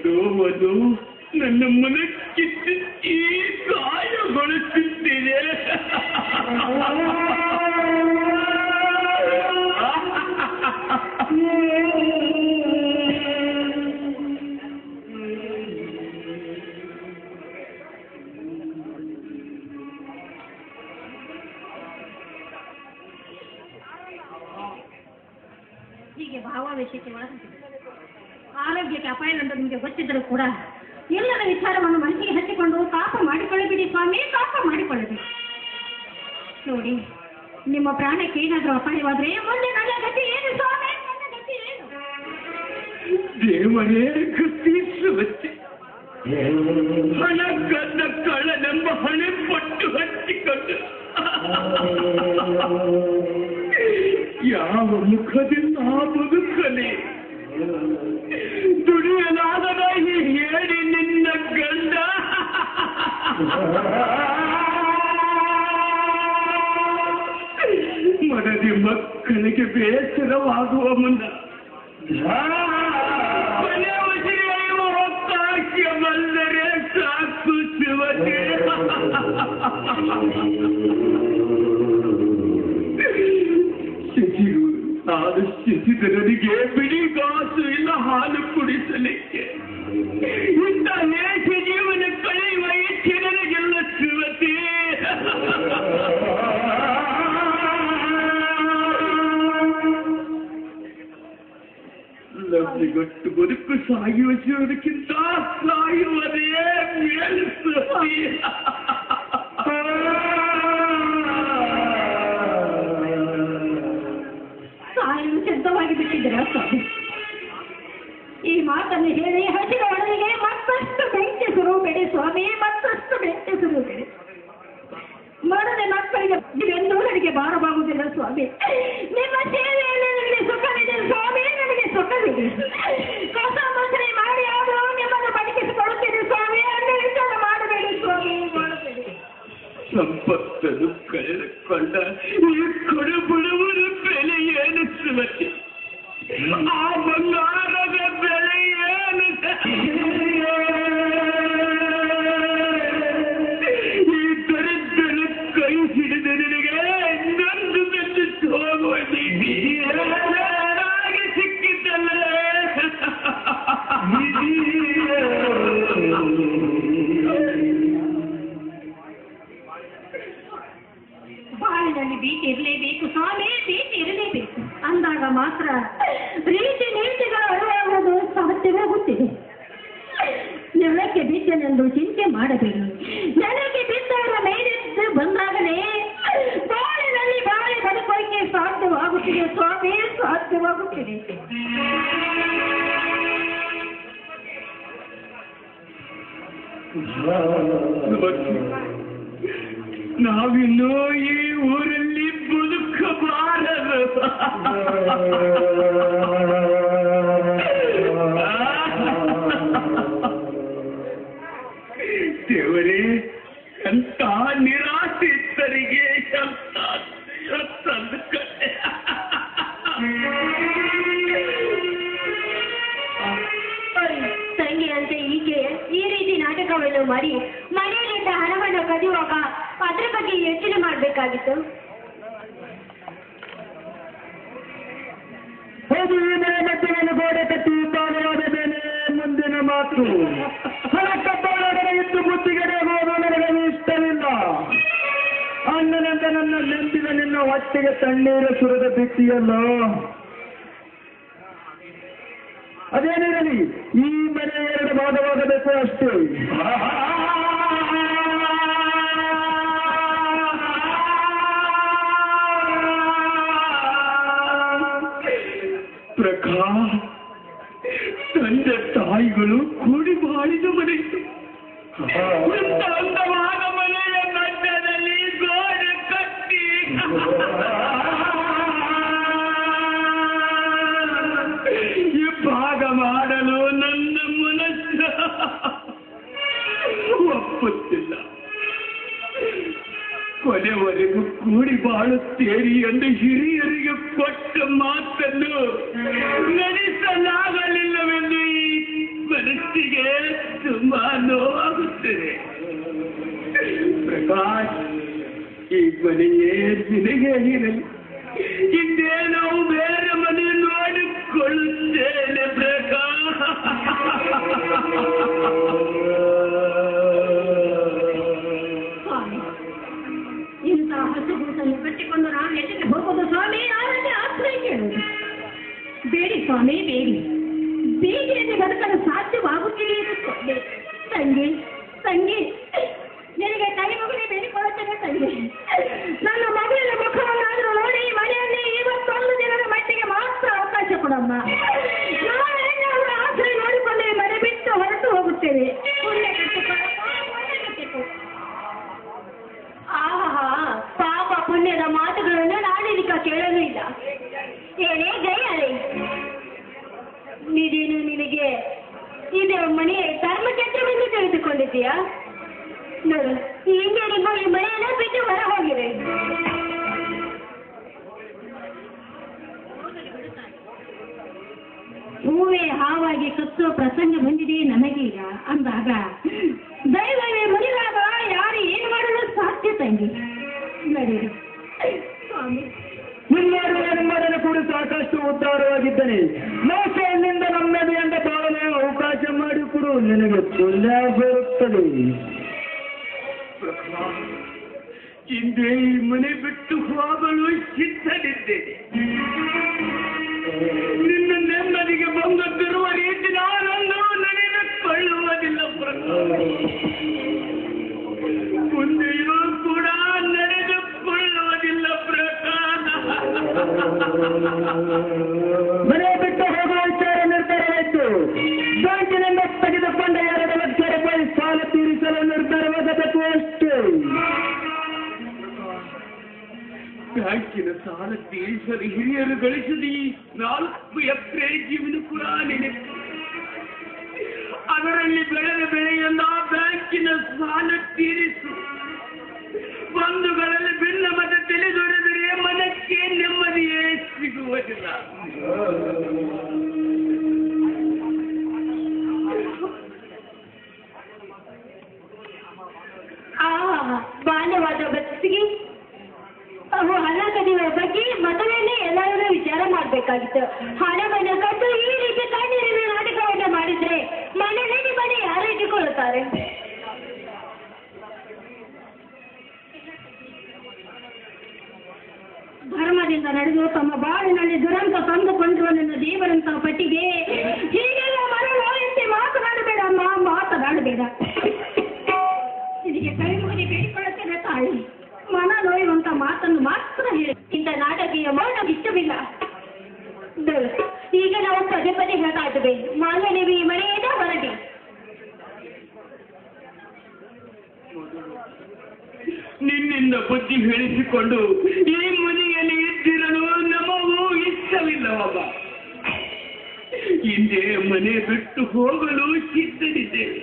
ನೋವನ್ನು ನನ್ನ ಮನಕ್ಕಿತ್ತು ಈ ಗಾಯಗೊಳಿಸುತ್ತಿದೆ. ಹೀಗೆ ಭಾವಾವೇಶಕ್ಕೆ ಒಳಗಾಗಿದೆ. ಆರೋಗ್ಯಕ್ಕೆ ಅಪಾಯವೆಂದು ನಿಮಗೆ ಗೊತ್ತಿದ್ದರೂ ಕೂಡ ಎಲ್ಲರ ವಿಚಾರವನ್ನು ಮನಸ್ಸಿಗೆ ಹಚ್ಚಿಕೊಂಡು ಪಾಪ ಮಾಡಿಕೊಳ್ಳಬೇಡಿ ಸ್ವಾಮಿ, ಪಾಪ ಮಾಡಿಕೊಳ್ಳಬೇಡಿ. ನೋಡಿ, ನಿಮ್ಮ ಪ್ರಾಣಕ್ಕೆ ಏನಾದರೂ ಅಪಾಯವಾದರೆ ಮುಂದೆ ನನ್ನ ಗತಿ ಏನು ಸ್ವಾಮಿ? ನನ್ನ ಗತಿ ಏನು? ದೇವರೇ ಗತಿಸುತ್ತೆ. ಹಣ ಗದ್ದ ಕಳ್ಳನೆಂಬ ಹಣೆ ಪಟ್ಟು ಹಚ್ಚಿಕೊಂಡು ಯಾವ ಮುಖದಿಂದ ಬದುಕಲಿ? ದುಡಿಯಲಾಗದ ಹೇಳಿ ನಿನ್ನ ಗಂಡ ಮನದಿ ಮಕ್ಕಳಿಗೆ ಬೇಸರವಾಗುವ ಮುನ್ನ ಕೊನೆ ಉಸಿರೆಯುವ ಅವಕಾಶ ಬಂದರೆ ಸಾಕು ಶಿವತೆ. ಶಶಿಧರನಿಗೆ ಬಿಡಿಗಾಸು ಇಲ್ಲ ಹಾಲು ಕುಡಿಸಲಿಕ್ಕೆ. ಇಂಥ ಲೇಖ ಜೀವನ ಕಳೆಯುವ ಇಚ್ಛೆ ನನಗೆಲ್ಲ ಶಿವತೆ. ಲಬ್ಧಿಗೊಟ್ಟು ಬದುಕು ಸಾಯುವ ಶಿವನಕ್ಕಿಂತ ಸಾಯುವುದೇ ಮೇಲು ಸತಿ. ಸಿದ್ಧವಾಗಿ ಬಿಟ್ಟಿದ್ದೀರ ಸ್ವಾಮಿ. ಈ ಮಾತನ್ನು ಹೇಳಿ ಹಸಿರ ಒಳಗೆ ಮತ್ತಷ್ಟು ಬೆಂಕಿ ಸುರುಬೇಡಿ ಸ್ವಾಮಿ, ಮತ್ತಷ್ಟು ಬೆಂಕಿ ಸುರುಬೇಡಿ. ಮರದೆ ಮಕ್ಕಳಿಗೆ ಎಂದು ನನಗೆ ಭಾರವಾಗುವುದಿಲ್ಲ ಸ್ವಾಮಿ. ನಿಮ್ಮ ಸೇವೆಯಲ್ಲಿ ನನಗೆ ಸುಖವಿದೆ ಸ್ವಾಮಿ, ನನಗೆ ಸುಖವಿದೆ. ಕಸ ಮೊಸರೆ ಮಾಡಿ ಆದರೂ ನಿಮ್ಮನ್ನು ಬದುಕಿಸಿಕೊಳ್ಳುತ್ತೇನೆ ಸ್ವಾಮಿ. ಅನ್ನ ವಿಚಾರ ಮಾಡಬೇಡಿ ಸ್ವಾಮಿ, ಮಾಡಬೇಡಿ. ಸಂಪತ್ತನ್ನು ಕಳೆದುಕೊಂಡ ಈ ಕಡುಬಡವರ ಬೆಲೆ ಏನು ಶಿವತೆ? ಆ ಬಂಗಾರದ ಬೆಲೆ ಏನು? ಈ ದರಿದ್ರನ ಕೈ ಹಿಡಿದ ನಿನಗೆ ನಂದು ಬೆಂದು ಹೋಗುವ ನೀತಿಯಾಗಿ ಸಿಕ್ಕಿದ್ದಲ್ಲ. ಬಾಳಿನಲ್ಲಿ ಭೀತಿ ಇರಲೇಬೇಕು ಸ್ವಾಮಿ, ಭೀತಿ ಇರಲೇಬೇಕು. ಅಂದಾಗ ಮಾತ್ರ ರೀತಿ ನೀತಿಗಳು ಅರಿವಾಗುವುದು ಸಾಧ್ಯವೇ ಗೊತ್ತಿದೆ. ನೆಲಕ್ಕೆ ಬಿದ್ದನೆಂದು ಚಿಂತೆ ಮಾಡಬೇಡಿ. ನೆಲಕ್ಕೆ ಬಿದ್ದವರ ಮೇಲೆದ್ದು ಬಂದಾಗಲೇ ಬಾಳಿನಲ್ಲಿ ಬಾಳಿ ಬದುಕೋಕೆ ಸಾಧ್ಯವಾಗುತ್ತಿದೆ ಸ್ವಾಮಿ, ಸಾಧ್ಯವಾಗುತ್ತಿದೆ. ನಾವಿನ್ನೂ ಈ ಊರಲ್ಲಿ ಬದುಕಬಾರದು. ದೇವರೇ, ಎಂತ ನಿರಾಶ್ರಿತರಿಗೆ ತಂಗಿಯಂತೆ ಈಕೆ ಈ ರೀತಿ ನಾಟಕವನ್ನು ಮಾಡಿ ಮನೆಯಲ್ಲಿದ್ದ ಹಣವನ್ನು ಕದಿಯುವಾಗ ಅದ್ರ ಬಗ್ಗೆ ಯೋಚನೆ ಮಾಡಬೇಕಾಗಿತ್ತು. ಮಧ್ಯವನ್ನು ಗೋಡೆ ಕಟ್ಟಿ ಬಾಲವಾದ ಮೇಲೆ ಮುಂದಿನ ಮಾತು ಹಣಕ್ಕಬ್ಬಾಳೊಡನೆ ಇದ್ದು ಬುದ್ಧಿಗಡೆ ಹೋಗುವ ನನಗೆ ಇಷ್ಟವಿಲ್ಲ. ಅಣ್ಣನಂತ ನನ್ನ ನೆಂದಿದ ನಿನ್ನ ಹೊಟ್ಟೆಗೆ ತಣ್ಣೀರು ಸುರದ ಬಿಟ್ಟಿಯಲ್ಲೋ. ಅದೇನಿರಲಿ, ಈ ಮನೆ ಎರಡು ಭಾಗವಾಗಬೇಕು ಅಷ್ಟೇ. ಪ್ರಕಾಶ್, ತಂದೆ ತಾಯಿಗಳು ಕೂಡಿ ಬಾಳಿದ ಮನೆ, ಅಂದವಾದ ಮನೆಯ ಮಧ್ಯದಲ್ಲಿ ಗೋಡೆ ಕಟ್ಟಿ ಈ ಭಾಗ ಮಾಡಲು ನನ್ನ ಮನಸ್ಸು ಒಪ್ಪುತ್ತಿಲ್ಲ. ಕೊನೆವರೆಗೂ ಕೂಡಿ ಬಾಳುತ್ತೇರಿ ಎಂದು ಹಿರಿಯರಿಗೆ ಕೊಟ್ಟ ಮಾತನ್ನು ನಡೆಸಲಾಗಲಿಲ್ಲವೆಂದು ಈ ಮನಸ್ಸಿಗೆ ತುಂಬಾ ನೋವಾಗುತ್ತದೆ. ಪ್ರಕಾಶ್, ಈ ಮನೆಯೇ ನಿನಗೆ ಇರಲಿ. ಹಿಂದೆ ನಾವು ಬೇರೆ ಮನೆ ನೋಡಿಕೊಳ್ಳುತ್ತೇನೆ ಪ್ರಕಾಶ್. ಸ್ವಾಮಿ, ಇಂಥ ಹಸುಗೂಸನ್ನು ಕಟ್ಟಿಕೊಂಡು ನಾವು ಎಲ್ಲಿಗೆ ಹೋಗೋದು ಸ್ವಾಮಿ? ಯಾರಲ್ಲಿ ಆಶ್ರಯ ಕೇಳುವುದು? ಬೇಡಿ ಸ್ವಾಮಿ, ಬೇಡಿ. ಬೇಡಿಯಲ್ಲಿ ಬದುಕಲು ಸಾಧ್ಯವಾಗುತ್ತಿದೆ ಸ್ವಾಮಿ. ತಂಗಿ, ತಂಗಿ, ನಿನಗೆ ಕೈ ಮುಗಿದು ಬೇಡಿಕೊಳ್ಳುತ್ತೇನೆ ತಂಗಿ. ನನ್ನ ಮಗಳಿನ ಮುಖವನ್ನಾದರೂ ನೋಡಿ ಮನೆಯಲ್ಲಿ ಇವತ್ತೊಂದು ದಿನದ ಮಟ್ಟಿಗೆ ಮಾತ್ರ ಅವಕಾಶ ಕೊಡಮ್ಮ. ನಾಳೆ ನಾವು ಆಶ್ರಯ ನೋಡಿಕೊಂಡು ಮನೆ ಬಿಟ್ಟು ಹೊರಟು ಹೋಗುತ್ತೇವೆ. ಪುಣ್ಯ ಕಟ್ಟಿಕೊಳ್ಳ. ಆಹಾ, ಪಾಪ ಪುಣ್ಯದ ಮಾತುಗಳನ್ನು ನಾಡಿಲಿಕ್ಕ ಕೇಳಲೂ ಇಲ್ಲ. ಏನೇ ಜಯಲೇ, ನೀನೇನು ನಿನಗೆ ಇದೇ ಮನೆ ಧರ್ಮಛತ್ರವೆಂದು ತಿಳಿದುಕೊಂಡಿದ್ದೀಯಾ? ನೋಡು, ಹಿಂಗೆ ನಿಮ್ಮ ಈ ಮನೆಯನ್ನ ಬಿಟ್ಟು ಹೊರ ಹೋಗಿದೆ. ಹೂವೇ ಹಾವಾಗಿ ಕಚ್ಚುವ ಪ್ರಸಂಗ ಬಂದಿದೆ ನಮಗೀಗ ಅಂದಾಗ ದೈವವೇ ಮುರಿದಾಗ ಯಾರು ಏನು ಮಾಡಲು ಸಾಧ್ಯ ತಂಗಿ? ನಡೀರಿ ಸ್ವಾಮಿ. ನಿಮ್ಮನ್ನು ಕೂಡ ಸಾಕಷ್ಟು ಉದ್ಧಾರವಾಗಿದ್ದೇನೆ. ಮೋಸದಿಂದ ನಮ್ಮೆದೆಯಿಂದ ಬಾಳಲು ಅವಕಾಶ ಮಾಡಿಕೊಡು, ನಿನಗೆ ಪುಣ್ಯ ಬರುತ್ತದೆ. ಹಿಂದೆ ಈ ಮನೆ ಬಿಟ್ಟು ಹೋಗಲು ಸಿದ್ಧನಿದ್ದೇನೆ. ನಿನ್ನ ನೆಮ್ಮದಿಗೆ ಬಂದಿರುವ ರೀತಿ ನಾನೊಂದು ನಡೆದುಕೊಳ್ಳುವುದಿಲ್ಲ ಪ್ರಕಾಶ್. ಮುಂದೆಯೂ ಕೂಡ ನಡೆದುಕೊಳ್ಳುವುದಿಲ್ಲ ಪ್ರಕಾಶ್. ಮನೆ ಬಿಟ್ಟು ಹೋಗುವ ವಿಚಾರ ನಿರ್ಧಾರವಾಯಿತು. ಬ್ಯಾಂಕಿನಿಂದ ತೆಗೆದುಕೊಂಡ 2 ಲಕ್ಷ ರೂಪಾಯಿ ಸಾಲ ತೀರಿಸಲು ನಿರ್ಧಾರವಾಗಬೇಕು ಅಷ್ಟೇ. ಬ್ಯಾಂಕಿನ ಸಾಲ ತೀರಿಸಲು ಹಿರಿಯರು ಗಳಿಸಿದ ಈ 4 ಎಕರೆ ಜೀವನ ಕೂಡ ನೆನಪು. ಅದರಲ್ಲಿ ಬೆಳೆದ ಬೆಳೆಯನ್ನ ಬ್ಯಾಂಕಿನ ಸಾಲ ತೀರಿಸು. ಬಂಧುಗಳಲ್ಲಿ ಭಿನ್ನ ಮತ ತಿಳಿದೊರೆದರೆ ಮನಕ್ಕೆ ನೆಮ್ಮದಿಯೇ ಸಿಗುವುದಿಲ್ಲ. ಬಾಲ್ಯವಾದ ಬದುಕಿಗೆ ಹಣ ಕದಿಯುವ ಬಗ್ಗೆ ಮೊದಲನೇ ಎಲ್ಲರೂ ವಿಚಾರ ಮಾಡಬೇಕಾಗಿತ್ತು. ಹಣವನ್ನು ಕದ್ದು ಈ ರೀತಿ ಕಣ್ಣೀರಿನ ನಾಟಕವನ್ನು ಮಾಡಿದ್ರೆ ಮನೆಯಲ್ಲಿ ಮನೆ ಯಾರು ಇಟ್ಟುಕೊಳ್ಳುತ್ತಾರೆ? ಧರ್ಮದಿಂದ ನಡೆದು ತಮ್ಮ ಬಾಳಿನಲ್ಲಿ ದುರಂತ ತಂದುಕೊಂಡ್ರು ನನ್ನ ದೇವರಂತ ಪಟ್ಟಿಗೆ ಹೀಗೆಲ್ಲ ಮನನೋಯಂತೆ ಮಾತನಾಡಬೇಡಮ್ಮ, ಮಾತನಾಡಬೇಡ. ಇದಕ್ಕೆ ಕೈ ಮುಗಿ ಬೇಡಿಕೊಳ್ಳುತ್ತೇನೆ ತಾಯಿ. ಮನ ನೋಯುವಂತ ಮಾತನ್ನು ಮಾತ್ರ ಹೇಳಿ. ಇಂಥ ನಾಟಕೀಯ ಮೌನ ಇಷ್ಟವಿಲ್ಲ. ಈಗ ನಾವು ಪದೇ ಪದೇ ಹೇಳ್ತಾ ಇದ್ದೇವೆ, ಮಾನ್ಯದೇವಿ ಈ ಮನೆಯಿಂದ ಹೊರಡಿ. ನಿನ್ನಿಂದ ಬುದ್ಧಿ ಹೇಳಿಸಿಕೊಂಡು ಈ ಮನೆಯಲ್ಲಿ ಇದ್ದಿರಲು ನಮಗೂ ಇಷ್ಟವಿಲ್ಲವಲ್ಲ. ಹಿಂದೆ ಮನೆ ಬಿಟ್ಟು ಹೋಗಲು ಸಿದ್ಧನಿದ್ದೇವೆ.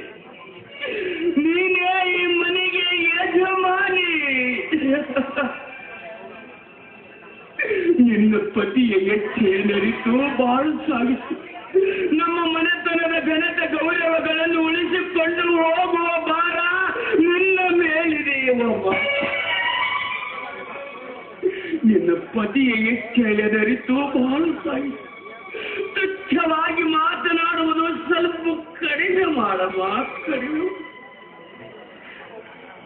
ನೀನೇ ಈ ಮನೆಗೆ ಯಜಮಾನಿ. ನಿನ್ನ ಪತಿಯ ಹೆಚ್ಚೇನರಿತು ಬಾಳು ಸಾಗಿತು. ನಮ್ಮ ಮನೆತನದ ಘನತೆ ಗೌರವಗಳನ್ನು ಉಳಿಸಿಕೊಂಡು ಹೋಗುವ ಭಾರ ನಿನ್ನ ಮೇಲಿದೆಯವ್ವ. ನಿನ್ನ ಪತಿಯ ಹೆಚ್ಚೆಯದರಿತು ಬಾಳು ಸಾಗಿತು. ತುಚ್ಛವಾಗಿ ಮಾತನಾಡುವುದು ಸ್ವಲ್ಪ ಕಡಿಮೆ ಮಾಡಮ್ಮ, ಕಡಿಮೆ.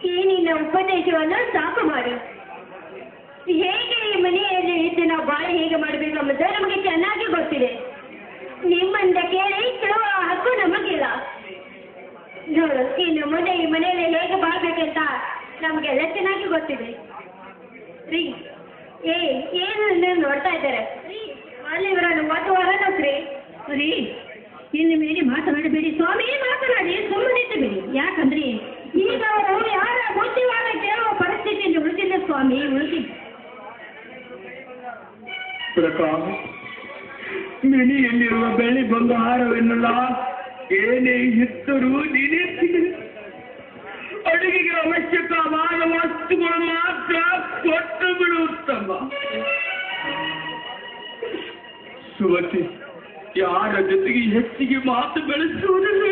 ಈ ನಿನ್ನ ಉಪದೇಶವನ್ನು ಸಾಕು ಮಾಡು. ಹೇಗೆ ಈ ಮನೆಯಲ್ಲಿ ಇದ್ದು ನಾವು ಬಾಳೆ ಹೇಗೆ ಮಾಡಬೇಕೆಂಬುದು ನಮಗೆ ಚೆನ್ನಾಗಿ ಗೊತ್ತಿದೆ. ನಿಮ್ಮಿಂದ ಕೇಳಿ ಕೇಳುವ ಹಕ್ಕು ನಮಗಿಲ್ಲ. ನೋಡು, ಇನ್ನು ಮುಂದೆ ಈ ಮನೆಯಲ್ಲಿ ಹೇಗೆ ಬಾಳ್ಬೇಕಂತ ನಮಗೆಲ್ಲ ಚೆನ್ನಾಗಿ ಗೊತ್ತಿದೆ. ರೀ, ಏನು ನೋಡ್ತಾ ಇದ್ದಾರೆ ಅಲ್ಲಿ ಇವರನ್ನು ಒಟ್ಟು ಹೊರನೋಕ್ರಿ. ರೀ, ಇನ್ನು ಮೇಲೆ ಮಾತನಾಡಬೇಡಿ ಸ್ವಾಮಿ, ಮಾತನಾಡಿ ಸುಮ್ಮನಿಟ್ಟಬೇಡಿ. ಯಾಕಂದ್ರೆ ಈಗ ಅವರು ಯಾರ ಬುದ್ಧಿವಾದ ಕೇಳುವ ಪರಿಸ್ಥಿತಿಯಲ್ಲಿ ಉಳಿದಿಲ್ಲ ಸ್ವಾಮಿ, ಉಳಿದಿಲ್ಲ. ಪ್ರಕಾಶ್, ಮಿನಿಯಲ್ಲಿರುವ ಬೆಳ್ಳಿ ಬಂಗಾರವೆನ್ನಲ್ಲ ಏನೇ ಇದ್ದರೂ ನೀನೇ ಸಿಗಲಿ. ಅಡುಗೆಗೆ ಅವಶ್ಯಕವಾದ ವಸ್ತುಗಳು ಮಾತ್ರ ಕೊಟ್ಟು ಬಿಡು ಉತ್ತಮ. ಸುವತಿ, ಯಾರ ಜೊತೆಗೆ ಹೆಚ್ಚಿಗೆ ಮಾತು ಬೆಳೆಸುವುದಿಲ್ಲ.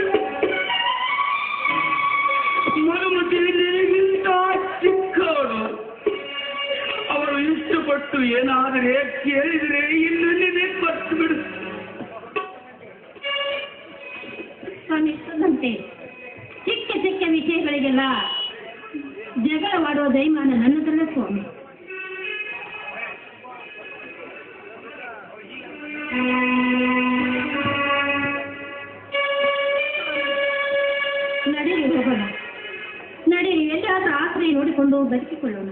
ಮನುಮತಿ ನಿನಗಿಂತ ಚಿಕ್ಕವಳು. ಅವಳು ಇಷ್ಟಪಟ್ಟು ಏನಾದರೆ ಕೇಳಿದರೆ ಇನ್ನು ನಿನ್ನೆ ಕೊಟ್ಟು ಬಿಡು. ಸ್ವಾಮಿ, ಚಿಕ್ಕ ಚಿಕ್ಕ ವಿಷಯಗಳಿಗೆಲ್ಲ ಜಗಳವಾಡುವ ದೈಮಾನ ನನ್ನದಲ್ಲ ಸ್ವಾಮಿ. ನಡೀರಿ ಹೋಗೋಣ, ನಡೀರಿ ಎಲ್ಲಾದ್ರೂ ಆಶ್ರಯ ನೋಡಿಕೊಂಡು ಬದುಕಿಕೊಳ್ಳೋಣ.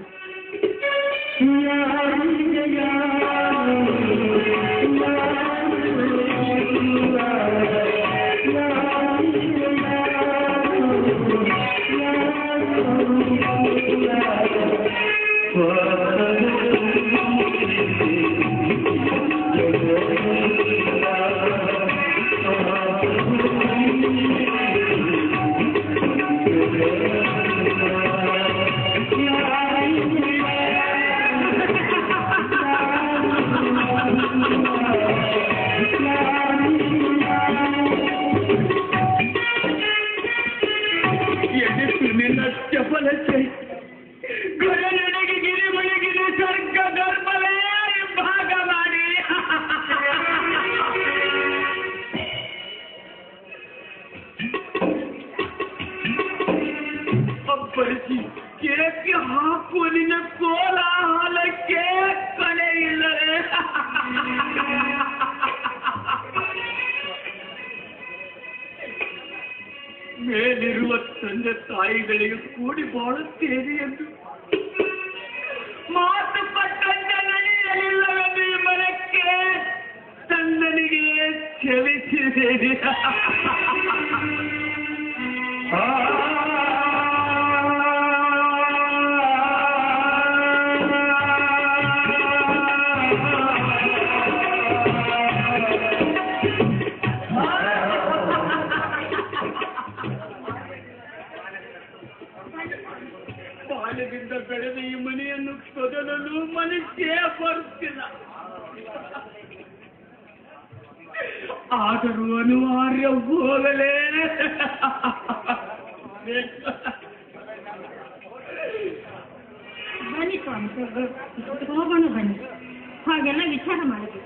ಅಪ್ಪಳಿಸಿ ಕೇಕ್ಕೆ ಹಾಕುವ ನಿನ್ನ ಕೋಲಾಹಲಕ್ಕೆ ಕಲೆ ಇಲ್ಲವೇ? ಮೇಲಿರುವ ತಂದೆ ತಾಯಿಗಳಿಗೆ ಕೂಡಿ ಬಾಳುತ್ತೇನೆ ಎಂದು ಮಾತು ಕೊಟ್ಟಂತೆ ನಡೆಯಲಿಲ್ಲವೆಂದು ಈ ಮನಕ್ಕೆ ತಂದನಿಗೆ ಕ್ಷಮಿಸಿದ್ದೇನೆ. ಬಾಲ್ಯದಿಂದ ಬೆಳೆದ ಈ ಮನೆಯನ್ನು ತೊದಲಲು ಮನಸ್ಸೇ ಬರುತ್ತಿಲ್ಲ. ಆದರೂ ಅನಿವಾರ್ಯ ಹೋಗಲೇ. ಬನ್ನಿ ಸ್ವಾಮಿ, ಹೋಗೋಣ ಬನ್ನಿ. ಹಾಗೆಲ್ಲ ವಿಚಾರ ಮಾಡಬೇಕು.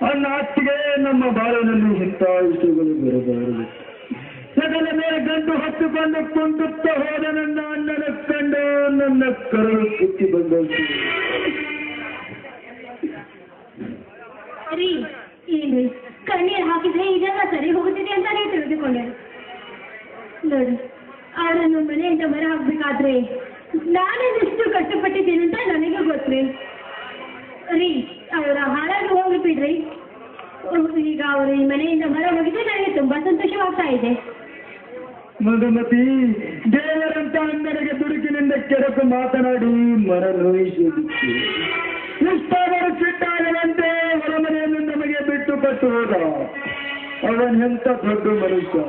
ಅನ್ನಾಚಿಗೆ ನಮ್ಮ ಬಾಳಿನಲ್ಲಿ ಇಂಥ ವಿಷಯಗಳು ಬರಬಾರದು. ಸಕಲ ಮೇಲೆ ಗಂಟು ಹತ್ತುಕೊಂಡು ಕುಂದುತ್ತಾ ಹೋದ ನನ್ನ ಅಣ್ಣನ ಕಂಡು ನನ್ನ ಕರಳು ಕುತ್ತಿ ಬಂದಂತೆ. ರೀ, ಏನ್ರಿ ಕಣ್ಣೀರು ಹಾಕಿದ್ರೆ ಇದೆಲ್ಲ ಸರಿ ಹೋಗುತ್ತಿದೆ ಅಂತಾನೆ ತಿಳಿದುಕೊಂಡೆ. ನೋಡಿ, ಅವರನ್ನು ಮನೆಯಿಂದ ಹೊರ ಹಾಕ್ಬೇಕಾದ್ರೆ ನಾನೇನೆಷ್ಟು ಕಷ್ಟಪಟ್ಟಿದ್ದೀನಿ ಅಂತ ನನಗೆ ಗೊತ್ತ್ರಿ. ರೀ, ಅವರ ಹಾಳಾಗಿ ಹೋಗಿ ಬಿಡ್ರಿ. ಈಗ ಅವರು ಈ ಮನೆಯಿಂದ ಹೊರ ಹೋಗಿದ್ದು ನನಗೆ ತುಂಬಾ ಸಂತೋಷವಾಗ್ತಾ ಇದೆ. ಮಧುಮತಿ, ದೇವರಂತ ಅಂಗಡಿಗೆ ದುಡುಕಿನಿಂದ ಕೆಡಕು ಮಾತನಾಡಿ ಮನ ನೋಯಿಸುವುದಕ್ಕೆ ಇಷ್ಟಾದರೂ ಸಿಟ್ಟಾಗದಂತೆ ಹೊರಮನೆಯನ್ನು ನಮಗೆ ಬಿಟ್ಟು ಕಟ್ಟು ಹೋದ. ಅವನೆಂತ ದೊಡ್ಡ ಮನುಷ್ಯ.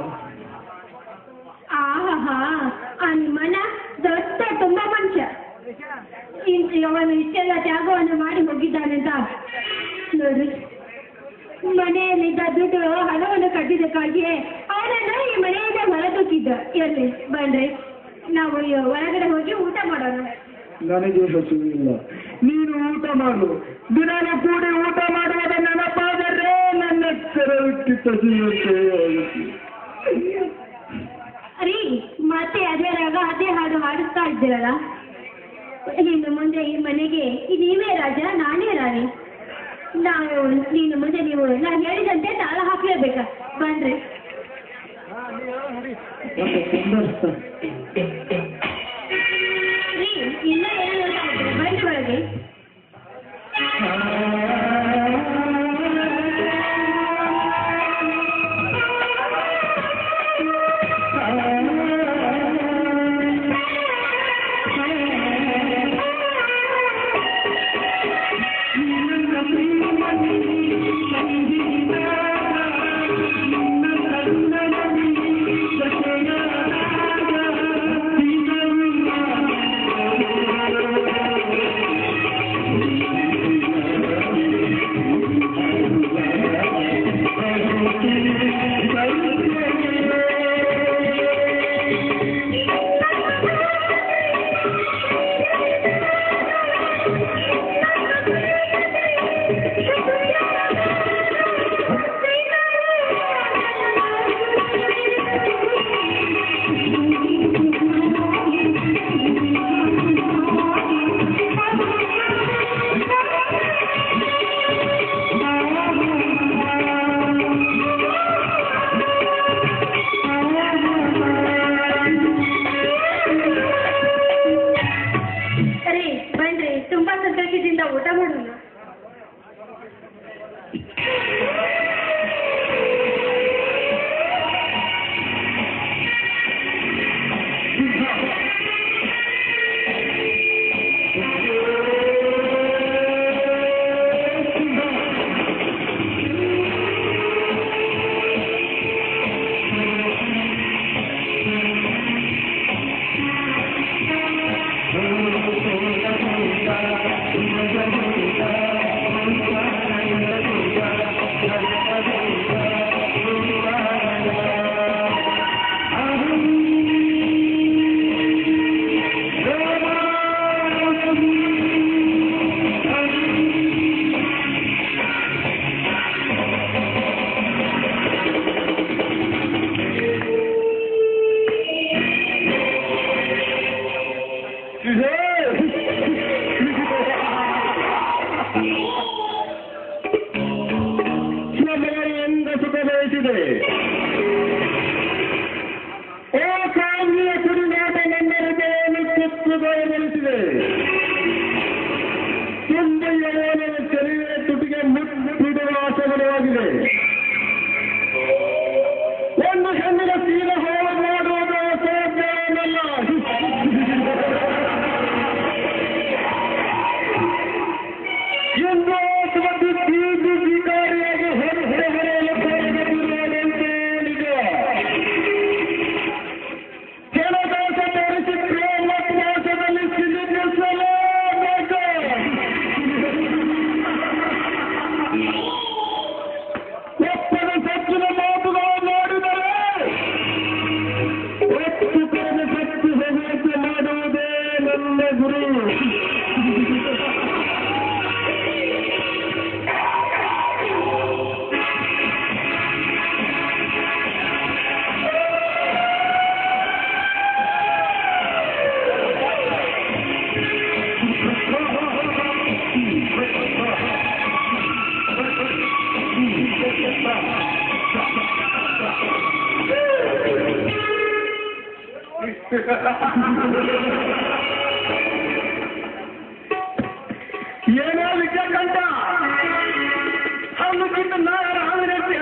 ಆಹಾ, ಆ ನಿಮ್ಮಣ್ಣ ದೊಡ್ಡ ತುಂಬಾ ಮನುಷ್ಯ. ಅವನು ಇಷ್ಟೆಲ್ಲ ತ್ಯಾಗವನ್ನು ಮಾಡಿ ಹೋಗಿದ್ದಾನೆಂತ ನೋಡ್ರಿ, ಮನೆಯಲ್ಲಿದ್ದ ದುಡ್ಡು ಹಣವನ್ನು ಕಟ್ಟಿದ್ದಕ್ಕಾಗಿಯೇ ಅವನನ್ನ ಈ ಮನೆಯಿಂದ ಹೊರದೂಕಿದ್ದ. ಎಲ್ಲಿ ಬನ್ರಿ, ನಾವು ಹೊರಗಡೆ ಹೋಗಿ ಊಟ ಮಾಡೋಣ. ನನಗೆ ಹಸುವಿಲ್ಲ, ನೀನು ಊಟ ಮಾಡು. ದಿನಾನು ಕೂಡಿ ಊಟ ಮಾಡುವಾಗ ನೆನಪಾದರೆ ನನ್ನ ಕರವಿಟ್ಟು ತಸಿಯುತ್ತೆ. ರೀ, ಮತ್ತೆ ಅದೇ ರಾಗ ಅದೇ ಹಾಡು ಹಾಡಿಸ್ತಾ ಇದ್ದೀರಲ್ಲ. ಇನ್ನು ಮುಂದೆ ಈ ಮನೆಗೆ ನೀವೇ ರಾಜ, ನಾನೇ ರಾಣಿ. ನೀನು ಮುಂದೆ ನೀವು ನಾನು ಹೇಳಿದಂತೆ ತಾಳ ಹಾಕ್ಲೇಬೇಕಾ? ಬನ್ರಿ. ರೀ, ಇನ್ನ ಏನು ಹೇಳ್ತಾ ಇದ್ದೀರಾ? ಬನ್ರಿ ಒಳಗೆ. ಏನೋ ವಿದ್ಯಾಕಂಠ ಹಣ್ಣು ತಿಂದು ನಾಳೆ ಹಾವಿನಂತೆ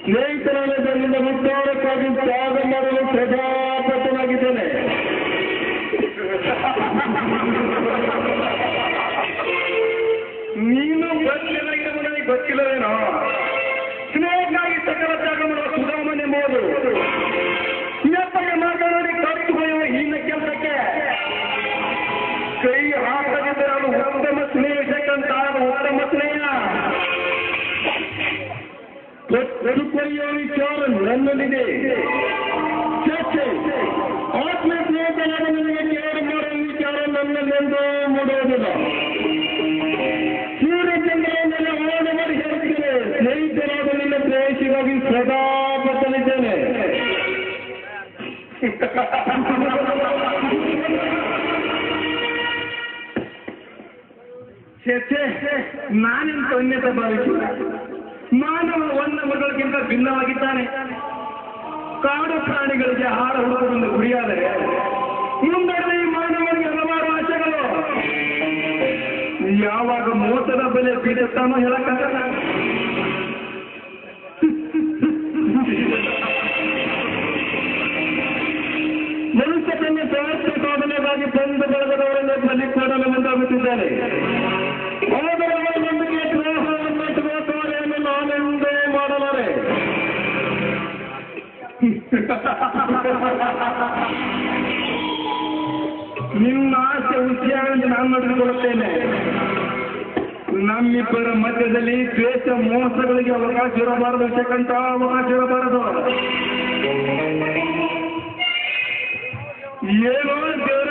ಸ್ನೇಹಿತರಾದ ಮುಖ್ಯವಾಗಿ ತ್ಯಾಗ ಮಾಡಲು ಪ್ರಜಾಪತನಾಗಿದ್ದೇನೆ. ನೀನು ಗೊತ್ತಿಲ್ಲ, ನನಗೆ ಗೊತ್ತಿಲ್ಲವೇನೋ. ಸ್ನೇಹಕ್ಕಾಗಿ ಸಕಲ ತ್ಯಾಗ ಮಾಡುವ ಸುಧಾಮನೆ ಮೋದು ಎಪ್ಪಗೆ ಮಾತನಾಡಿ ಕತ್ತು ಬರೆಯುವ ಹೀನ ಕೆಲಸಕ್ಕೆ ಕೈ ಹಾಕದಿದ್ದರೆ ಅದು ಉತ್ತಮ ಸ್ನೇಹಿತಕ್ಕಂತ ಉತ್ತಮ ಸ್ನೇಹ. ಕೊಯ್ಯುವ ವಿಚಾರ ನನ್ನಲ್ಲಿದೆ. ಚರ್ಚೆ ಆತ್ಮ ಸ್ನೇಹಿತರಾದ ನನಗೆ ಕೇಳಿ ಮಾಡುವ ವಿಚಾರ ನನ್ನಲ್ಲೆಂದೂ ಮೂಡುವುದಿಲ್ಲ. ಸೂರ್ಯಚಂದ್ರನೆಲ್ಲ ಓಡ ಮಾಡಿ ಹೇಳುತ್ತೇನೆ, ಸ್ನೇಹಿತರಾದ ನಿನ್ನ ಪ್ರೇಯಸಿಗಾಗಿ ಸದಾ ಬದಲಿದ್ದೇನೆ. ನಾನೆಂತ ಅನ್ಯತೆ ಭಾವಿಸಿಲ್ಲ. ಮಾನವ ಒಂದ ಮಗಳಿಗಿಂತ ಭಿನ್ನವಾಗಿದ್ದಾನೆ. ಕಾಡು ಪ್ರಾಣಿಗಳಿಗೆ ಆಹಾರ ಹುಡುಕುವುದೊಂದು ಗುರಿಯಾದರೆ ಮುಂದೆ ಈ ಮಾನವನಿಗೆ ಹಲವಾರು ಆಶೆಗಳು. ಯಾವಾಗ ಮೋಸದ ಬೆಲೆ ಬೀಳುತ್ತಾನೋ ಹೇಳಕ್ಕಾಗಲ್ಲ. ಮನುಷ್ಯ ತನ್ನ ಸ್ವಾರ್ಥ ಸಾಧನೆಗಾಗಿ ಬಂದು ಬಳಗದವರನ್ನು ಬಲಿ ಕೊಡಲು ಮುಂದಾಗುತ್ತಿದ್ದಾನೆ. ಅವರ ನಂಬಿಕೆ ದ್ರೋಹವನ್ನು ಕಾರ್ಯವನ್ನು ನಾನೆಂದೇ ಮಾಡಲಾರೆ. ನಿನ್ನ ಆಸೆ ಹುಸಿಯಾಗಿ ನಾನು ನಡೆದುಕೊಳ್ಳುತ್ತೇನೆ. ನಮ್ಮಿಬ್ಬರ ಮಧ್ಯದಲ್ಲಿ ದ್ವೇಷ ಮೋಸಗಳಿಗೆ ಅವಕಾಶ ಇರಬಾರದು, ವಿಷಯಕ್ಕಂತ ಅವಕಾಶ ಇರಬಾರದು. ಏನೋ ದೇವರ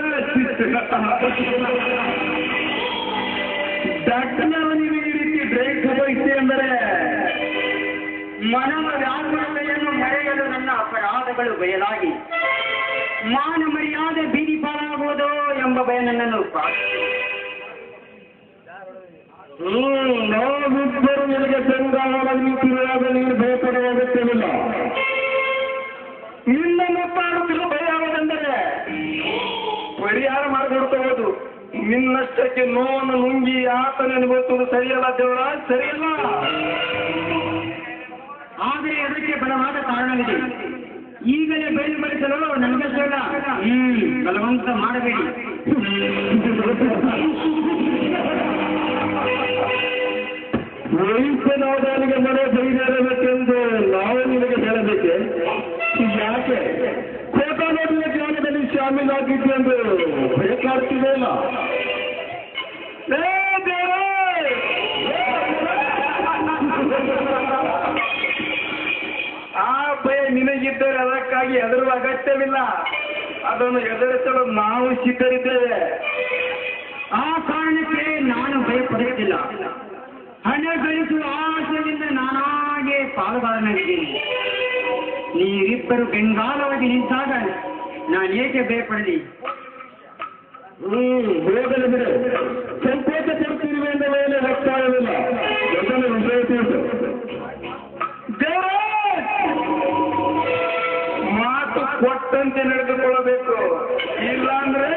ಡಾಕ್ಟರ್ನವನಿಗೆ ಈ ರೀತಿ ಡ್ರೈವ್ ಬಯಸಿ ಎಂದರೆ ಮನವ ವ್ಯಾಕುಲತೆಯನ್ನು ಮರೆಯಲು ನನ್ನ ಅಪರಾಧಗಳು ಬಯಲಾಗಿ ಮಾನ ಮರ್ಯಾದೆ ಬೀದಿ ಪಾಲಾಗುವುದೋ ಎಂಬ ಭಯ ನನ್ನನ್ನು ನಾವಿಬ್ಬರು ನಿನಗೆ ಬೆಂಗಾವಲಾಗಿ ನಿಂತಿರುವಾಗ ನೀನು ಭಯಪಡುವ ಅಗತ್ಯವಿಲ್ಲ. ನಿನ್ನ ಮಾತಾಡುತ್ತಿರುವ ಭಯ ಯಾವುದೆಂದರೆ ಪರಿಹಾರ ಮಾಡಿಕೊಡ್ತಬಹುದು. ನಿನ್ನಷ್ಟಕ್ಕೆ ನೋವನ್ನು ನುಂಗಿ ಆತನ ಅನುಭವಿಸುವುದು ಸರಿಯಲ್ಲ ದೇವರ, ಸರಿಯಲ್ಲ. ಆದರೆ ಅದಕ್ಕೆ ಬಲವಾದ ಕಾರಣವಿದೆ. ಈಗಲೇ ಬಯಲುಪಡಿಸಲು ನನಗೆ ಬೇಡ. ಬಲವಂತ ಮಾಡಬೇಡಿ. ವಯಸ್ಸನಾದವನಿಗೆ ಮನೆ ಬೈದೇರಬೇಕೆಂದು ನಾವು ನಿನಗೆ ಹೇಳಬೇಕೆ? ಯಾಕೆ ಕೋಟಾನೋಟಿನ ಜ್ಞಾನದಲ್ಲಿ ಶಾಮೀಲಾಗಿದ್ದು ಎಂದು ಬೇಕಾಗ್ತಿದೆ ಇಲ್ಲ. ಆ ಭಯ ನಿನಗಿದ್ದರೆ ಅದಕ್ಕಾಗಿ ಹೆದರುವ ಅಗತ್ಯವಿಲ್ಲ. ಅದನ್ನು ಎದುರಿಸಲು ನಾವು ಸಿದ್ಧರಿದ್ದೇವೆ. ಆ ಕಾರಣಕ್ಕೆ ನಾನು ಭಯಪಡುತ್ತಿಲ್ಲ. ಹಣ ಗಳಿಸುವ ಆಶೆಯಿಂದ ನಾನಾಗೆ ಪಾಲುಗಾರನಾಗಿದ್ದೀನಿ. ನೀವಿಬ್ಬರು ಬೆಂಗಾಲವಾಗಿ ನಿಂತಾಗ ನಾನೇಕೆ ಭಯಪಡಲಿ? ಹೋಗಲು ಬಿಡು. ಸಂಕೋಚ ಪಡ್ತಿರುವೆ ಎಂದ ಮೇಲೆ ಒತ್ತಾಯವಿಲ್ಲ. ಮೊದಲು ವಿಷಯ ತಿಳಿಸು. ಮಾತು ಕೊಟ್ಟಂತೆ ನಡೆದುಕೊಳ್ಳಬೇಕು. ಇಲ್ಲಾಂದ್ರೆ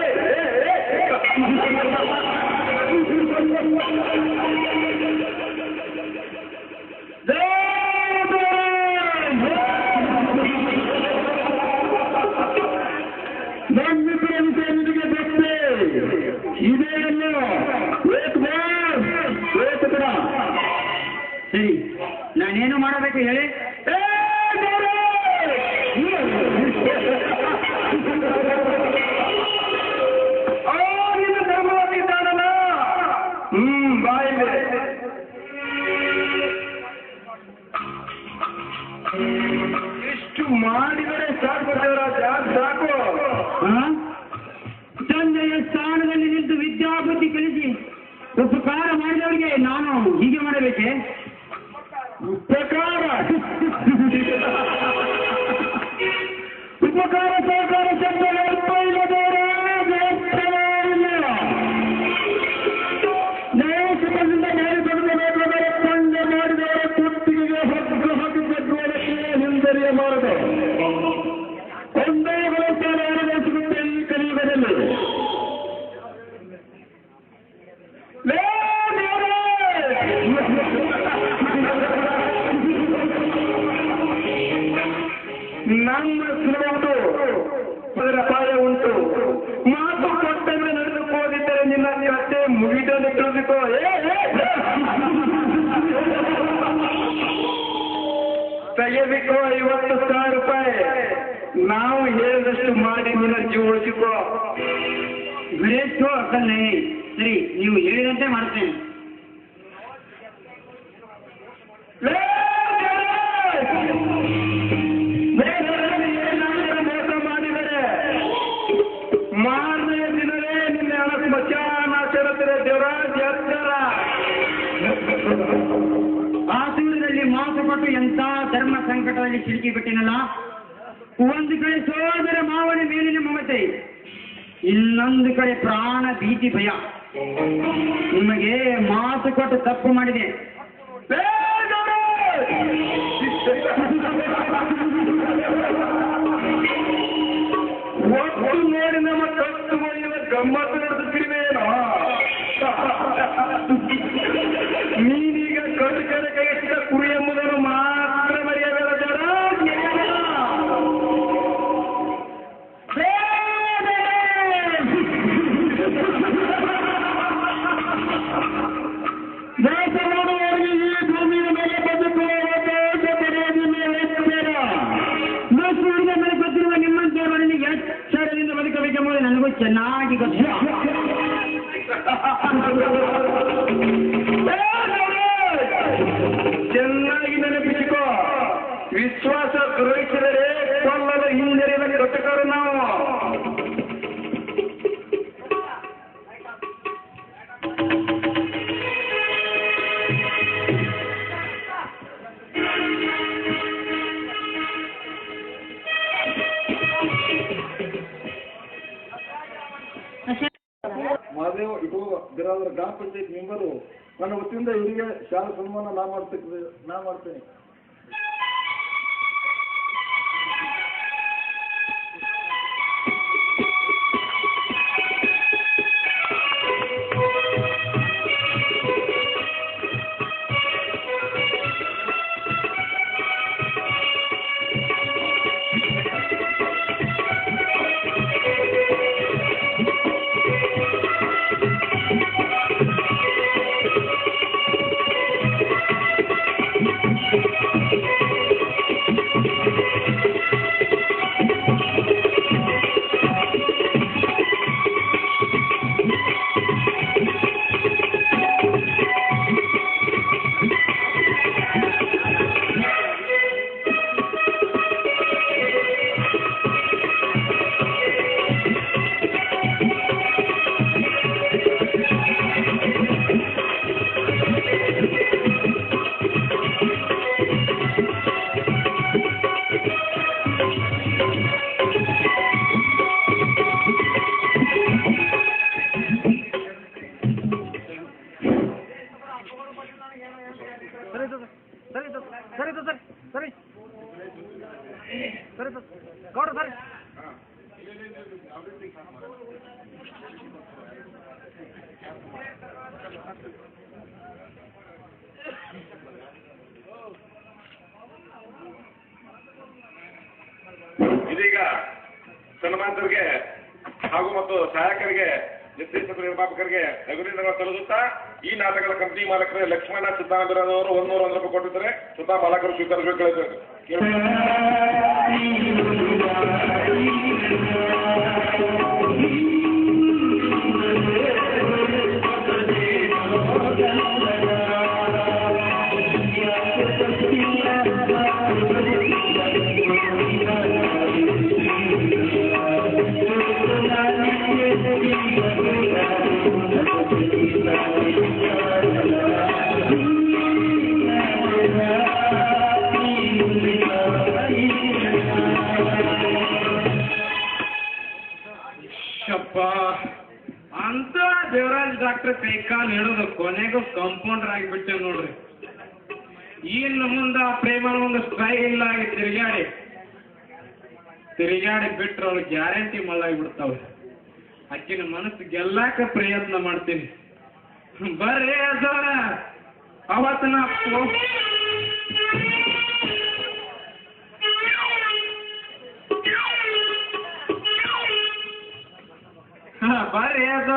ನಮ್ಮಿಬ್ಬರ ವಿಷಯ ನಿನಗೆ ಗೊತ್ತೇ ಇದೇನಲ್ಲ. ಸರಿ, ನಾನೇನು ಮಾಡಬೇಕು ಹೇಳಿ? ನಿನ್ನ ಧರ್ಮವಾಗಿದ್ದಾನಲ್ಲ. ಬಾಯಿದೆ. ಇಷ್ಟು ಮಾಡಿದರೆ ಸಾಕು ದೇವರಾಜ, ಸಾಕು. ತಂದೆಯ ಸ್ಥಾನದಲ್ಲಿ ನಿಂತು ವಿದ್ಯಾಬುದ್ಧಿ ಕಲಿಸಿ ಉಪಕಾರ ಮಾಡಿದವರಿಗೆ ನಾನು ಹೀಗೆ ಮಾಡಬೇಕೆ? ಉಪಕಾರ ಉಪಕಾರ ಸಹಕಾರ ಶಬ್ದ ಅಲ್ಪ ಇಲ್ಲದವರ ನ್ಯಾಯಸಭೆಯಿಂದ ನ್ಯಾಯ ಪಡೆದವರ ಪಂಡ ಮಾಡಿದವರ ಕುತ್ತಿಗೆಗೆ ಹಗ್ಗ ಹಾಕಿ ಕಟ್ಟುವುದಕ್ಕೆ ಹಿಂದರಿಯಬಾರದು. ಒಂದೇ ಬಲಸ್ಥಾನ ಅನುಭವಿಸುತ್ತೆ ಈ ಕಲಿಯುಗದಲ್ಲಿ. ನಮ್ಮ ಸುಡುವುದು ಅದರ ಅಪಾಯ ಉಂಟು. ಮಾತು ಕೊಟ್ಟಂತೆ ನಡೆದುಕೋದಿದ್ದರೆ ನಿನ್ನ ಕತೆ ಮುಗಿದನ್ನು ತಿಳಿದುಕೋ. ತೆಗೆದುಕೋ 50,000 ರೂಪಾಯಿ. ನಾವು ಹೇಳಿದಷ್ಟು ಮಾಡಿ ನಿನ್ನ ಜೀವ ಉಳಿಸಿಕೋ. ಗಣೇಶ್ ಅಕ್ಕಲ್ನೇ, ಸರಿ ನೀವು ಹೇಳಿದಂತೆ ಮಾಡ್ತೇನೆ. ಮೋಸ ಮಾಡಿದರೆ ಮಾರನೇ ದಿನವೇ ನಿನ್ನೆ ಹಣ ಸ್ಮಶಾನ ಸೇರುತ್ತದೆ. ದೇವರಾಜ್ ಎತ್ತರ ಆ ದೂರದಲ್ಲಿ ಮಾತು ಕೊಟ್ಟು ಎಂತ ಧರ್ಮ ಸಂಕಟದಲ್ಲಿ ಸಿಲುಕಿ ಬಿಟ್ಟಿನಲ್ಲ. ಒಂದು ಕಡೆ ಸೋದರ ಮಾವನ ಮೇಲಿನ ಮಮತೆ, ಇನ್ನೊಂದು ಕಡೆ ಪ್ರಾಣ ಭೀತಿ ಭಯ. ನಿಮಗೆ ಮಾತು ಕೊಟ್ಟು ತಪ್ಪು ಮಾಡಿದೆ. ಒಟ್ಟು ನೋಡಿ ನಮ್ಮ ಕತ್ತು ಮನೆಯ ಗಮ್ಮತ್ತು ನಡೆಸುತ್ತಿರುವೇನೋ. ನೀನೀಗ ಕಟ್ಟು ಕಡೆ ಕೈಸಿದ ಕುರಿ ಎಂಬುದನ್ನು ಮಾತ್ರ ಮರೆಯಬೇಡ. ದೇಶ ಮಾಡುವವರಿಗೆ ಈ ಭೂಮಿಯ ಮೇಲೆ ಬದುಕುವ ಅವಕಾಶ ಪಡೆಯುವುದಿಲ್ಲ. ಸೂರ್ಯನ ಮೇಲೆ ಗೊತ್ತಿರುವ ನಿಮ್ಮಂತೆಯವರನ್ನು ಎಚ್ಚರದಿಂದ ಬದುಕಬೇಕೆಂಬುದು ನನಗೂ ಚೆನ್ನಾಗಿ ಗೊತ್ತು. ಚೆನ್ನಾಗಿ ನೆನಪಿಸಿಕೋ. ವಿಶ್ವಾಸ ದ್ರೋಹಿಸಿದರೆ ಕೊಲ್ಲಲು ಹಿಂಜರಿದ ಕಟಕರು ನಾವು. ಮಹಾದೇವ್ ಇದು ಬಿರಾದರ ಗ್ರಾಮ ಪಂಚಾಯತ್ ಮೆಂಬರು ನನ್ನ ವತಿಯಿಂದ ಇವರಿಗೆ ಶಾಲಾ ಸನ್ಮಾನ ನಾ ಮಾಡ್ತೇನೆ. ಇದೀಗ ಸನ್ಮಾನಿತರಿಗೆ ಹಾಗೂ ಮತ್ತು ಸಹಾಯಕರಿಗೆ ನಿರ್ದೇಶಕ ನಿರ್ಮಾಪಕರಿಗೆ ಅಭಿನಂದನೆಗಳನ್ನು ಸಲ್ಲಿಸುತ್ತಾ ಈ ನಾಟಕದ ಕಂಪನಿ ಮಾಲಕರೇ ಲಕ್ಷ್ಮಣ ಸಿದ್ದಾಂತರವರು 101 ರೂಪಾಯಿ ಕೊಟ್ಟಿದ್ದಾರೆ. ಸ್ವತಃ ಮಾಲಕರು ಸ್ವೀಕರಿಸಬೇಕು. ಅಂತ ದೇವರಾಜ್ ಡಾಕ್ಟರ್ ಕೈ ಕಾಲು ಹಿಡಿದು ಕೊನೆಗೂ ಕಂಪೌಂಡರ್ ಆಗಿಬಿಟ್ಟೆ ನೋಡ್ರಿ. ಇನ್ನು ಮುಂದ ಪ್ರೇಮನ ಒಂದು ಸ್ಟೈಲ್ ಆಗಿ ತಿರುಗಾಡಿ ಬಿಟ್ರೆ ಅವ್ರು ಗ್ಯಾರಂಟಿ ಮಳ್ಳಾಗಿಬಿಡ್ತಾವೆ. ಆಕಿನ ಮನಸ್ಸು ಗೆಲ್ಲಾಕ ಪ್ರಯತ್ನ ಮಾಡ್ತೀನಿ. ಬರ್ರಿ ಅದರ ಅವತ್ತು ಅದ.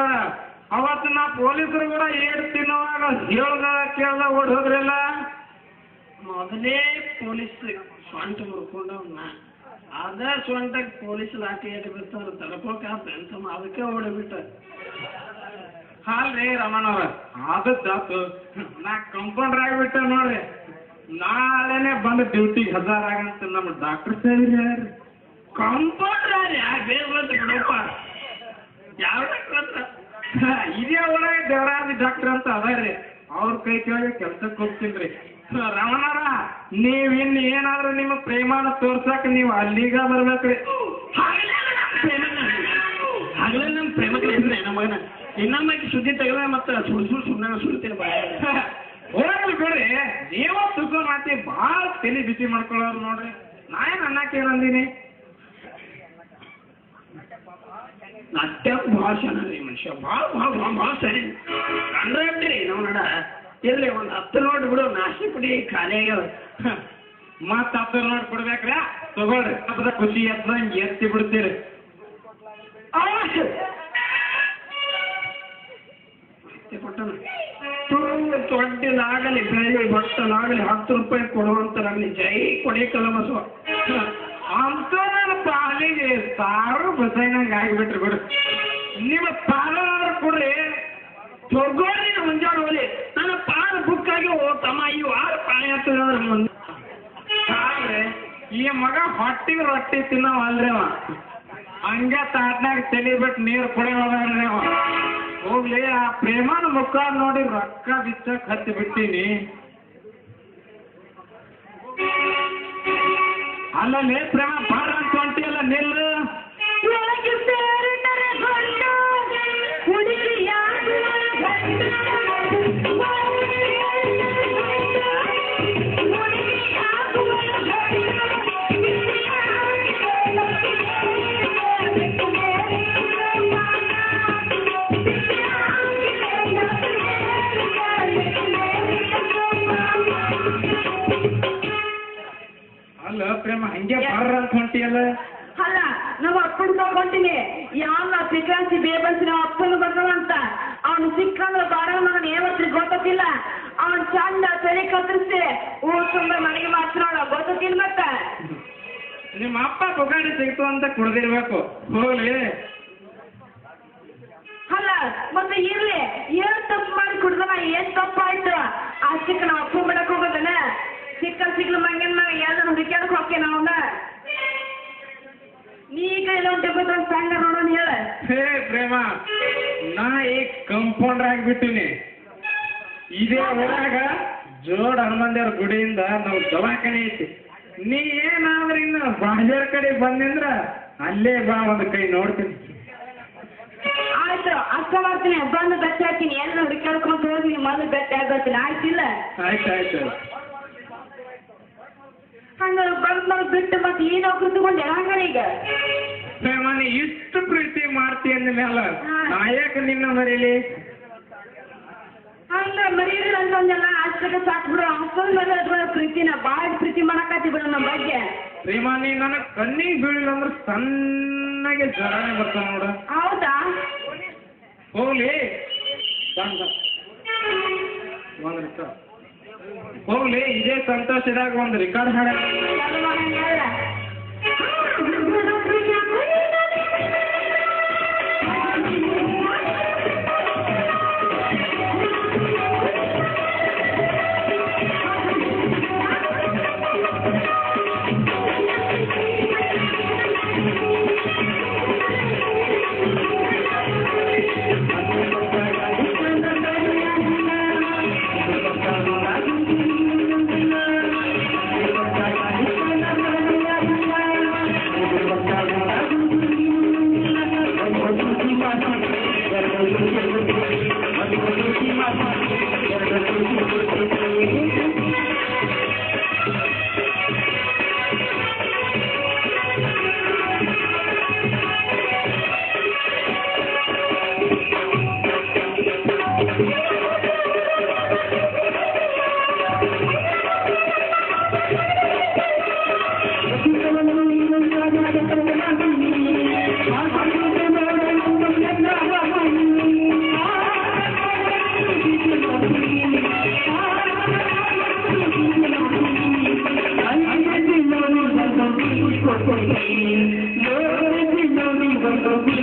ಅವತ್ತು ನಾ ಪೊಲೀಸರು ಕೂಡ ಏಟ್ ತಿನ್ನುವಾಗ ಹೇಳ್ದ ಕೇಳ್ದ ಓಡ್ ಹೋದ್ರಲ್ಲ. ಮೊದಲೇ ಪೊಲೀಸ್ ಸ್ವಂಟ ಮುರ್ಕೊಂಡವ್ನ ಅದ ಸ್ವಂಟಕ್ಕೆ ಪೊಲೀಸ್ ಲಾಠಿ ಎಲ್ಲಿ ಬಿಡ್ತಾರ ತಡ್ಕೋಕಾತ ಅಂತ ಅದಕ್ಕೆ ಓಡಿಬಿಟ್ಟ. ಅಲ್ರಿ ರಮಣವ್ರ ಆದದ್ದಾತು. ನಾ ಕಂಪೌಂಡರ್ ಆಗಿಬಿಟ್ಟೆ ನೋಡ್ರಿ. ನಾಳೆನೆ ಬಂದು ಡ್ಯೂಟಿಗೆ ಹಜಾರಾಗಂತ ನಮ್ಮ ಡಾಕ್ಟರ್ ಸಾಹೇಬ್ರು ಹೇಳ್ರಿ. ಕಂಪೌಂಡರ್ ಬೇರೆ ಬಿಡಪ್ಪ ಯಾವ ಡಾಕ್ಟರ್ ಹತ್ರ ಇದೇ ಒಳಗೆ ದೇವರಾಜ್ ಡಾಕ್ಟರ್ ಅಂತ ಅದಾರ್ರಿ. ಅವ್ರ ಕೈ ಕೆಳಗೆ ಕೆಲ್ಸಕ್ಕೆ ಹೋಗ್ತೀನ್ರಿ. ರಮಣರ ನೀವಿನ್ ಏನಾದ್ರೂ ನಿಮ್ಮ ಪ್ರೇಮಾನ ತೋರ್ಸಕ್ ನೀವು ಅಲ್ಲಿಗ ಬರ್ಬೇಕ್ರಿ. ಆಗಲೇ ನಮ್ಮ ಪ್ರೇಮಕ್ಕೆ ನಮ್ಮ ಮಗನ ಇನ್ನೊಮ್ಮೆ ಸುದ್ದಿ ತೆಗೆದ ಮತ್ತೆ ಸುಮ್ಮನೆ ಸುಡ್ತೀನಿ ಹೋಗ್ಲಿ ಬಿಡ್ರಿ. ನೀವ ಸುಖ ಮಾತಿ ಭಾಳ ತಲೆ ಬಿಸಿ ಮಾಡ್ಕೊಳ್ಳೋರು ನೋಡ್ರಿ. ನಾ ಏನ್ ಅನ್ನಕ್ಕೆ ಏನಂದೀನಿ? ಅತ್ಯ ಭಾಳ ಚೆನ್ನಾಗಿ ಮನುಷ್ಯ ಭಾಳ ಸರಿ ಕಂಡ್ರಿ ನಾವು ನಡ ಇರ್ಲಿ ಒಂದು 10 ನೋಟ್ ಬಿಡು ನಾಶಿ ಪುಡಿ ಖಾಲಿ ಆಗ್ಯಾವ. ಮತ್ತ 10 ನೋಟ್ ಕೊಡ್ಬೇಕ್ರ ತಗೊಳ್ರಿ. ಅದ್ರ ಖುಷಿ ಎದ್ದಂಗೆ ಎತ್ತಿ ಬಿಡ್ತೀರಿ. ಕೊಟ್ಟನ ದೊಡ್ಡದಾಗಲಿ ಬೆಳ್ಳಿ ಬಟ್ಟಲಾಗಲಿ 10 ರೂಪಾಯಿ ಕೊಡುವಂತರಾಗಲಿ ಜೈ ಕೊಡೇಕಲ್ಲ ಬಸವ ಅಂತ ನನ್ನ ಪಾಲಿಗೆ ಸಾರು ಬಸೈನಂಗೆ ಆಗಿಬಿಟ್ರಿ ಬಿಡು. ನಿಮ್ಮ ಪಾಲಾದ್ರು ಕೊಡ್ರಿ. ತೊಗೋರಿ ಮುಂಜಾನೆ ಹೋಲಿ ನನ್ನ ಪಾಲ್ ಬುಕ್ ಆಗಿ ತಮ್ಮ ಈ ವಾರ ಪಾಳಿ ಆಗ್ತದ ಮುಂದೆ ಈ ಮಗ ಹೊಟ್ಟಿಗೆ ರೊಟ್ಟಿ ತಿನ್ನವ ಅಲ್ರಿ ಅವ. ಹಂಗೆ ತಾಟ್ನಾಗ ತಲಿ ಬಿಟ್ಟು ನೀರು ಕುಡಿಯೋದ್ರಿ ಅವ. ಹೋಗ್ಲಿ ಆ ಪ್ರೇಮನ ಮುಖ ನೋಡಿ ರೊಕ್ಕ ಬಿಚ್ಚಕ್ ಹತ್ತಿ ಬಿಟ್ಟೀನಿ. ಅಲ್ಲೇ ಪ್ರೇಮ ಬಾರ ಅಂತ ಹೊಂಟಿಯಲ್ಲ ನಿಲ್ಲು. ಅಲ್ಲ ಪ್ರೇಮ ಹಂಗೆ ಬಾರ ಅಂತ ಹೊಂಟಿಯಲ್ಲ. ಅಲ್ಲ ನಮ್ಮ ಅಪ್ಪನ ತಗೊಂಡಿನಿ ಯಾವ ಸಿಕ್ಕಂಸಿ ಬೇಬನ್ಸಿ ನಮ್ಮ ಅಪ್ಪನ ಬರ್ತಾವಂತ. ಅವ್ನು ಸಿಕ್ಕಂದ್ರೆ ಬಾರ ಮಗನ ಏವತ್ರಿ ಗೊತ್ತಿಲ್ಲ. ಅವ್ನು ಚಂದ ತಲೆ ಕತ್ತರಿಸಿ ಊರ್ ತುಂಬ ಮನೆಗೆ ಮಾಡ್ತಾಳ ಗೊತ್ತಿಲ್ಲ. ಮತ್ತ ನಿಮ್ಮ ಅಪ್ಪ ಬುಗಾಡಿ ಸಿಗ್ತು ಅಂತ ಕುಡ್ದಿರ್ಬೇಕು. ಹೋಗ್ಲಿ. ಅಲ್ಲ ಮತ್ತೆ ಇರ್ಲಿ ಏನ್ ತಪ್ಪು ಮಾಡಿ ಕುಡ್ದನ ಏನ್ ತಪ್ಪಾಯ್ತು? ಅಷ್ಟಕ್ಕೆ ನಾವು ಅಪ್ಪ ಬಿಡಕ್ ಹೋಗೋದನ ಸಿಗ್ಲು ಮಂಗನ್ ಮಗ ಯಾವ್ದಾರು ಹುಡುಕ್ಯಾಡಕ್ ಹೋಗ್ತೇ ನಾವನ್ನ. ನೀ ಈಗ ಎಲ್ಲ ಒಂದು ಸಣ್ಣ ನೋಡೋಣ ಹೇಳ. ಹೇ ಪ್ರೇಮ, ನಾ ಈಗ ಕಂಪೌಂಡರ್ ಆಗಿಬಿಟ್ಟಿನಿ. ಇದೇ ಊರಾಗ ಜೋಡ್ ಹನುಮಂದೇವ್ರ ಗುಡಿಯಿಂದ ನಾವು ದವಾಖಾನೆ ಐತಿ. ನೀ ಏನಾದ್ರೂ ಇನ್ನು ಬಾಜಾರ್ ಕಡೆ ಬಂದಿಂದ್ರ ಅಲ್ಲೇ ಬಾ, ಒಂದು ಕೈ ನೋಡ್ತೀನಿ. ಆಯ್ತು ಅಷ್ಟ ಮಾಡ್ತೀನಿ. ಬಂದು ಬೆಟ್ಟ ಹಾಕ್ತೀನಿ. ಎಲ್ಲ ಹುಡುಕ್ಯಾಡ್ಕೊಂಡು ಹೋಗಿ ಮೊದಲು ಬೆಟ್ಟ ಆಗೋತೀನಿ. ಆಯ್ತಿಲ್ಲ? ಆಯ್ತು. ಹಂಗ ಬಂದ್ ಬಿಟ್ಟು ಮತ್ತೆ ಏನೋ ಕುತ್ಕೊಂಡೆ ಹಂಗೀಗ. ಪ್ರೇಮ, ನೀ ಇಷ್ಟು ಪ್ರೀತಿ ಮಾಡ್ತಿ ಅಂದ ಮ್ಯಾಲ ನಾಯಕ ನಿನ್ನ ಮರೀಲಿ. ಹಂಗ ಮರೀರಿ ಅಂತಂದೆಲ್ಲ ಅಷ್ಟಕ್ಕೆ ಸಾಕು ಬಿಡು. ಅಷ್ಟೊಂದು ಮೇಲೆ ಪ್ರೀತಿನ ಭಾಳ ಪ್ರೀತಿ ಮಾಡಕತ್ತಿ ಬಿಡು ನಮ್ಮ ಬಗ್ಗೆ. ಪ್ರೇಮ, ನೀ ನನಗೆ ಕಣ್ಣಿಗೆ ಬೀಳಿಲ್ಲ ಅಂದ್ರೆ ಸಣ್ಣಗೆ ಜ್ವರನೇ ಬರ್ತಾವ ನೋಡ. ಹೌದಾ? ಹೋಗ್ಲಿ ಹೋಗ್ಲಿ. ಇದೇ ಸಂತೋಷದಾಗ ಒಂದು ರೆಕಾರ್ಡ್ ಹಾಡ. ನೋಡಿ